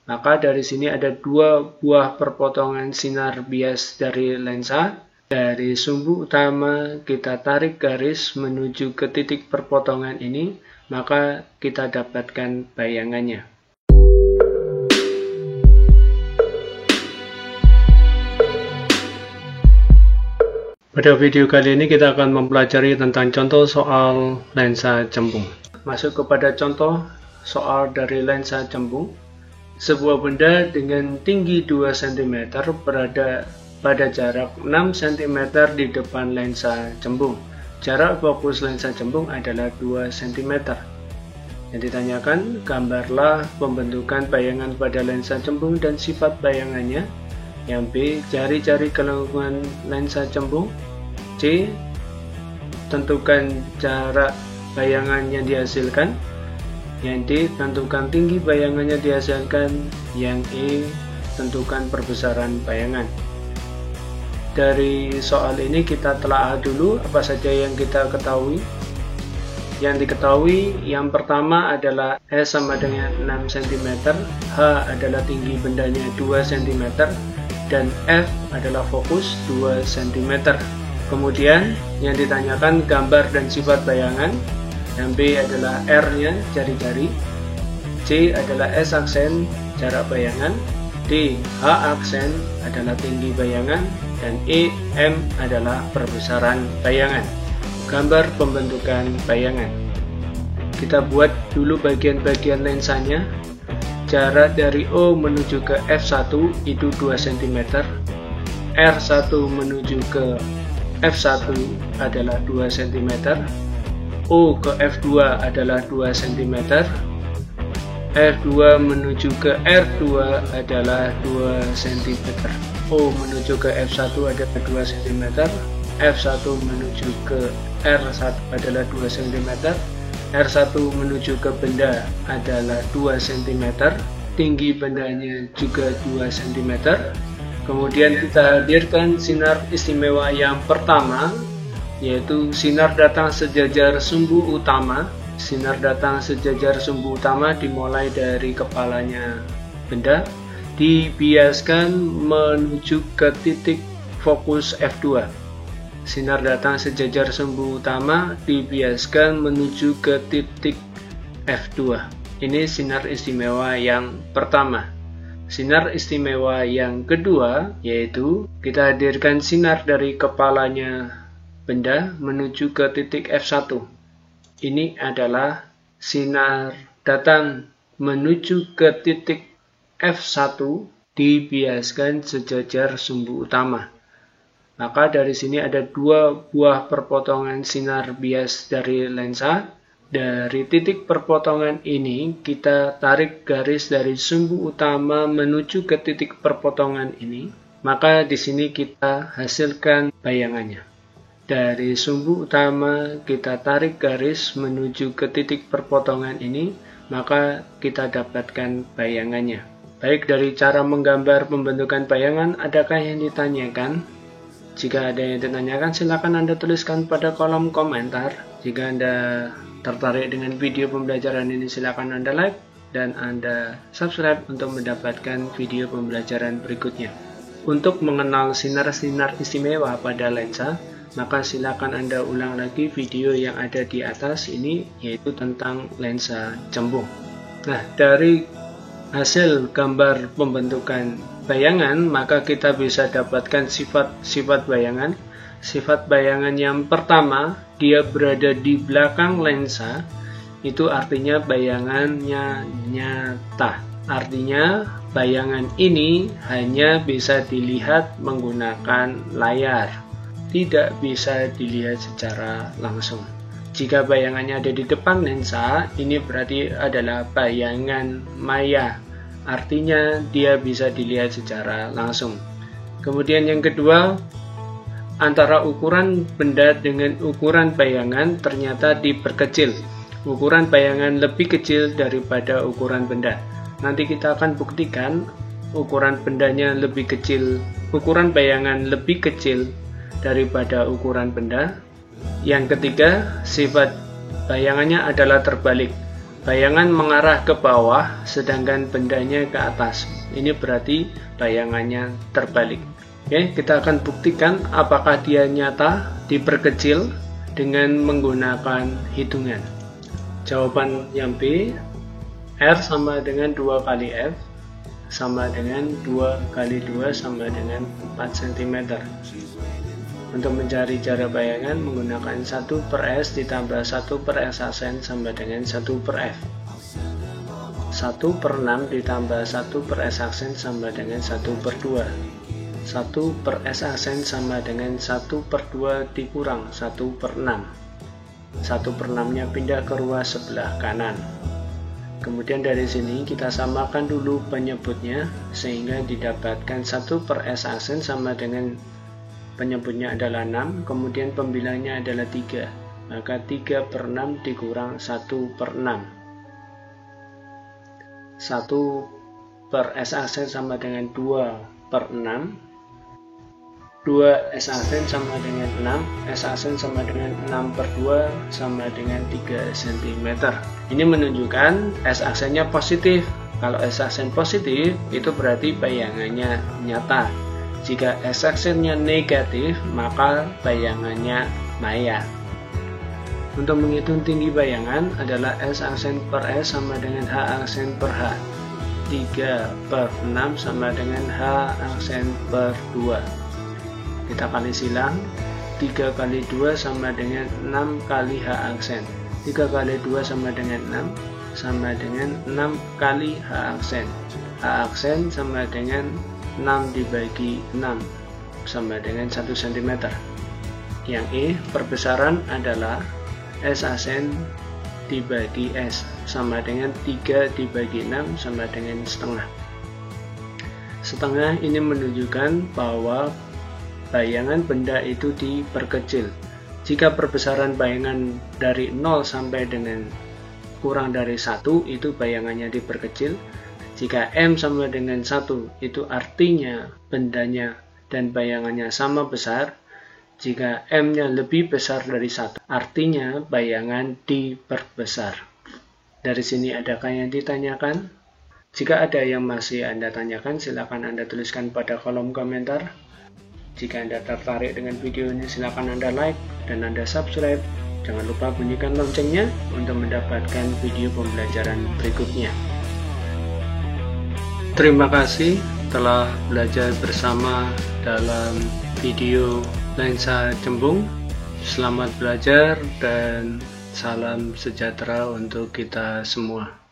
Maka dari sini ada dua buah perpotongan sinar bias dari lensa. Dari sumbu utama kita tarik garis menuju ke titik perpotongan ini, maka kita dapatkan bayangannya. Pada video kali ini kita akan mempelajari tentang contoh soal lensa cembung. Masuk kepada contoh soal dari lensa cembung. Sebuah benda dengan tinggi 2 cm berada pada jarak 6 cm di depan lensa cembung. Jarak fokus lensa cembung adalah 2 cm. Yang ditanyakan, gambarlah pembentukan bayangan pada lensa cembung dan sifat bayangannya. Yang B, cari-cari kelengkungan lensa cembung. C, tentukan jarak bayangan yang dihasilkan. Yang D, tentukan tinggi bayangan yang dihasilkan. Yang E, tentukan perbesaran bayangan. Dari soal ini kita telaah dulu apa saja yang kita ketahui. Yang diketahui yang pertama adalah S sama dengan 6 cm, H adalah tinggi bendanya 2 cm, dan F adalah fokus 2 cm. Kemudian yang ditanyakan gambar dan sifat bayangan. Yang B adalah R-nya, jari-jari. C adalah S aksen, jarak bayangan. D, H aksen adalah tinggi bayangan. Dan E, M adalah perbesaran bayangan. Gambar pembentukan bayangan. Kita buat dulu bagian-bagian lensanya. Jarak dari O menuju ke F1 itu 2 cm. R1 menuju ke F1 adalah 2 cm. O ke F2 adalah 2 cm. F2 menuju ke R2 adalah 2 cm. O menuju ke F1 adalah 2 cm. F1 menuju ke R1 adalah 2 cm. R1 menuju ke benda adalah 2 cm. Tinggi bendanya juga 2 cm. Kemudian kita hadirkan sinar istimewa yang pertama, yaitu sinar datang sejajar sumbu utama. Sinar datang sejajar sumbu utama dimulai dari kepalanya benda, dibiaskan menuju ke titik fokus F2. Sinar datang sejajar sumbu utama dibiaskan menuju ke titik F2. Ini sinar istimewa yang pertama. Sinar istimewa yang kedua yaitu kita hadirkan sinar dari kepalanya benda menuju ke titik F1. Ini adalah sinar datang menuju ke titik F1 dibiaskan sejajar sumbu utama. Maka dari sini ada dua buah perpotongan sinar bias dari lensa. Dari titik perpotongan ini kita tarik garis dari sumbu utama menuju ke titik perpotongan ini. Maka di sini kita hasilkan bayangannya. Dari sumbu utama kita tarik garis menuju ke titik perpotongan ini, maka kita dapatkan bayangannya. Baik, dari cara menggambar pembentukan bayangan, adakah yang ditanyakan? Jika ada yang ditanyakan, silakan Anda tuliskan pada kolom komentar. Jika Anda tertarik dengan video pembelajaran ini, silakan Anda like dan Anda subscribe untuk mendapatkan video pembelajaran berikutnya. Untuk mengenal sinar-sinar istimewa pada lensa, maka silakan Anda ulang lagi video yang ada di atas ini, yaitu tentang lensa cembung. Nah, dari hasil gambar pembentukan bayangan, maka kita bisa dapatkan sifat bayangan. Sifat bayangan yang pertama, dia berada di belakang lensa, itu artinya bayangannya nyata. Artinya bayangan ini hanya bisa dilihat menggunakan layar, tidak bisa dilihat secara langsung. Jika bayangannya ada di depan lensa, ini berarti adalah bayangan maya. Artinya dia bisa dilihat secara langsung. Kemudian yang kedua, antara ukuran benda dengan ukuran bayangan ternyata diperkecil. Ukuran bayangan lebih kecil daripada ukuran benda. Nanti kita akan buktikan ukuran bendanya lebih kecil, ukuran bayangan lebih kecil daripada ukuran benda. Yang ketiga, sifat bayangannya adalah terbalik. bayangan mengarah ke bawah sedangkan bendanya ke atas. Ini berarti bayangannya terbalik. Oke, kita akan buktikan apakah dia nyata diperkecil dengan menggunakan hitungan. Jawaban yang B, R sama dengan 2 kali F sama dengan 2 kali 2 sama dengan 4 cm. Untuk mencari jarak bayangan menggunakan 1 per S ditambah 1 per S aksen sama dengan 1 per F. 1 per 6 ditambah 1 per S aksen sama dengan 1 per 2. 1 per S aksen sama dengan 1 per 2 dikurang 1 per 6. 1 per 6 nya pindah ke ruas sebelah kanan. Kemudian dari sini kita samakan dulu penyebutnya sehingga didapatkan 1 per S aksen sama dengan penyebutnya adalah 6, kemudian pembilangnya adalah 3. Maka 3 per 6 dikurang 1 per 6. 1 per S aksen sama dengan 2 per 6. 2 S aksen sama dengan 6, S aksen sama dengan 6 per 2 sama dengan 3 cm. Ini menunjukkan S aksennya positif. Kalau S aksen positif, itu berarti bayangannya nyata. Jika S aksennya negatif, maka bayangannya maya. Untuk menghitung tinggi bayangan adalah S aksen per S sama dengan H aksen per H. 3 per 6 sama dengan H aksen per 2. Kita kali silang, 3 kali 2 sama dengan 6 kali H aksen. 3 kali 2 sama dengan 6, sama dengan 6 kali H aksen. H aksen sama dengan 6 dibagi 6, sama dengan 1 cm. Yang E, perbesaran adalah S aksen dibagi S, sama dengan 3 dibagi 6, sama dengan setengah. Setengah ini menunjukkan bahwa bayangan benda itu diperkecil. Jika perbesaran bayangan dari 0 sampai dengan kurang dari 1, itu bayangannya diperkecil. Jika M sama dengan 1, itu artinya bendanya dan bayangannya sama besar. Jika M-nya lebih besar dari 1, artinya bayangan diperbesar. Dari sini adakah yang ditanyakan? Jika ada yang masih Anda tanyakan, silakan Anda tuliskan pada kolom komentar. Jika Anda tertarik dengan video ini, silakan Anda like dan Anda subscribe. Jangan lupa bunyikan loncengnya untuk mendapatkan video pembelajaran berikutnya. Terima kasih telah belajar bersama dalam video lensa cembung. Selamat belajar dan salam sejahtera untuk kita semua.